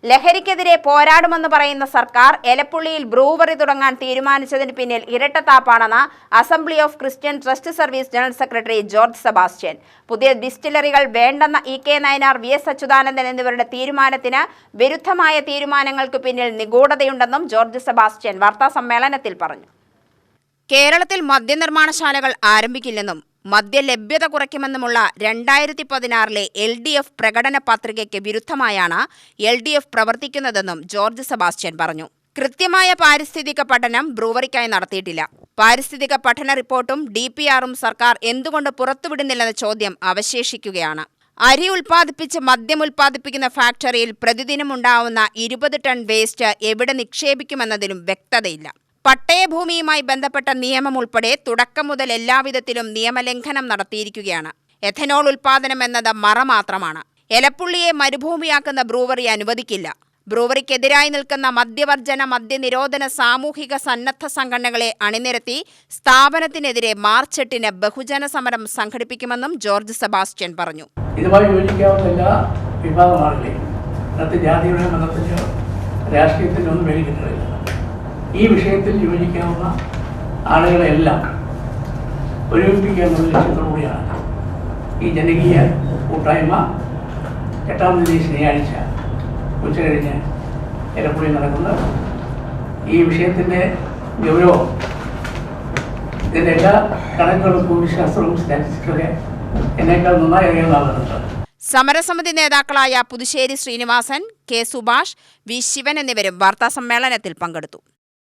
ലഹരിക്കെതിരെ പോരാടുമെന്ന് പറയുന്ന സർക്കാർ എലപ്പുള്ളിയിൽ ബ്രൂവറി തുടങ്ങാൻ തീരുമാനിച്ചതിന് പിന്നിൽ ഇരട്ടത്താപ്പാണെന്ന് assembly of Christian trust service general secretary George Sebastian. പുതിയ ഡിസ്റ്റിലറികൾ വേണ്ടെന്ന ഇ.കെ. നയനാർ, വി.എസ്. അച്യുതാനന്ദൻ എന്നിവരുടെ തീരുമാനത്തിന് വിരുദ്ധമായ തീരുമാനങ്ങൾക്ക് പിന്നിൽ നിഗൂഢതയുണ്ടെന്നും ജോർജ് സെബാസ്റ്റ്യൻ വാർത്താസമ്മേളനത്തിൽ പറഞ്ഞു. കേരളത്തിൽ മദ്യനിർമ്മാണശാലകൾ ആരംഭിക്കില്ലെന്നും മദ്യലഭ്യത കുറയ്ക്കുമെന്നുമുള്ള 2016 LDF പ്രകടന പത്രികയ്ക്ക് വിരുദ്ധമായാണ് LDF പ്രവർത്തിക്കുന്നതെന്നും ജോർജ് സെബാസ്റ്റ്യൻ പറഞ്ഞു. കൃത്യമായ പാരിസ്ഥിതിക പഠനം ബ്രൂവറിക്കായി നടത്തിയിട്ടില്ല. പാരിസ്ഥിതിക പഠന റിപ്പോർട്ടും DPRും സർക്കാർ എന്തുകൊണ്ട് പുറത്തുവിടുന്നില്ലെന്ന ചോദ്യം അവശേഷിക്കുകയാണ്. അരി ഉൽപ്പാദിപ്പിച്ച് മദ്യം ഉൽപ്പാദിപ്പിക്കുന്ന ഫാക്ടറിയിൽ പ്രതിദിനമുണ്ടാവുന്ന 20 ടൺ വേസ്റ്റ് എവിടെ നിക്ഷേപിക്കുമെന്നതിലും വ്യക്തതയില്ല. പട്ടയഭൂമിയുമായി ബന്ധപ്പെട്ട നിയമം ഉൾപ്പെടെ തുടക്കം മുതൽ എല്ലാവിധത്തിലും നിയമലംഘനം നടത്തിയിരിക്കുകയാണ്. എഥനോൾ ഉൽപ്പാദനം എന്നത് മറ മാത്രമാണ്. എലപ്പുള്ളിയെ മരുഭൂമിയാക്കുന്ന ബ്രൂവറി അനുവദിക്കില്ല. ബ്രൂവറിക്കെതിരായി നിൽക്കുന്ന മദ്യവർജന, മദ്യനിരോധന സാമൂഹിക സന്നദ്ധ സംഘടനകളെ അണിനിരത്തി സ്ഥാപനത്തിനെതിരെ മാർച്ച് 8 ബഹുജന സമരം സംഘടിപ്പിക്കുമെന്നും ജോർജ് സെബാസ്റ്റ്യൻ പറഞ്ഞു. ഇതുമായി യോജിക്കാവുന്ന എല്ലാ വിഭാഗം ആളുകളെയും ജാതിയുടെ മതത്തിൻ്റെയോ രാഷ്ട്രീയത്തിൻ്റെ ഒന്നും മേടിക്കുന്നില്ല. ഈ വിഷയത്തിൽ യോജിക്കാവുന്ന ആളുകളെല്ലാം ഒരുമിപ്പിക്കുക എന്നുള്ള ലക്ഷ്യത്തോടുകൂടിയാണ് ഈ ജനകീയ കൂട്ടായ്മ 8-ാം തീയതി ശനിയാഴ്ച ഉച്ചകഴിഞ്ഞ് എലപ്പുള്ളിയിൽ നടക്കുന്നത്. ഈ വിഷയത്തിൻ്റെ ഗൗരവം, ഇതിൻ്റെ എല്ലാ കണക്കുകളും ഭൂമിശാസ്ത്രവും സ്റ്റാറ്റിസ്റ്റിക്സൊക്കെ എന്നേക്കാൾ നന്നായി അറിയാവുന്ന ആളുകളുണ്ട്. സമരസമിതി നേതാക്കളായ പുതുശ്ശേരി ശ്രീനിവാസൻ, കെ സുഭാഷ്, വി ശിവൻ എന്നിവരും വാർത്താസമ്മേളനത്തിൽ പങ്കെടുത്തു.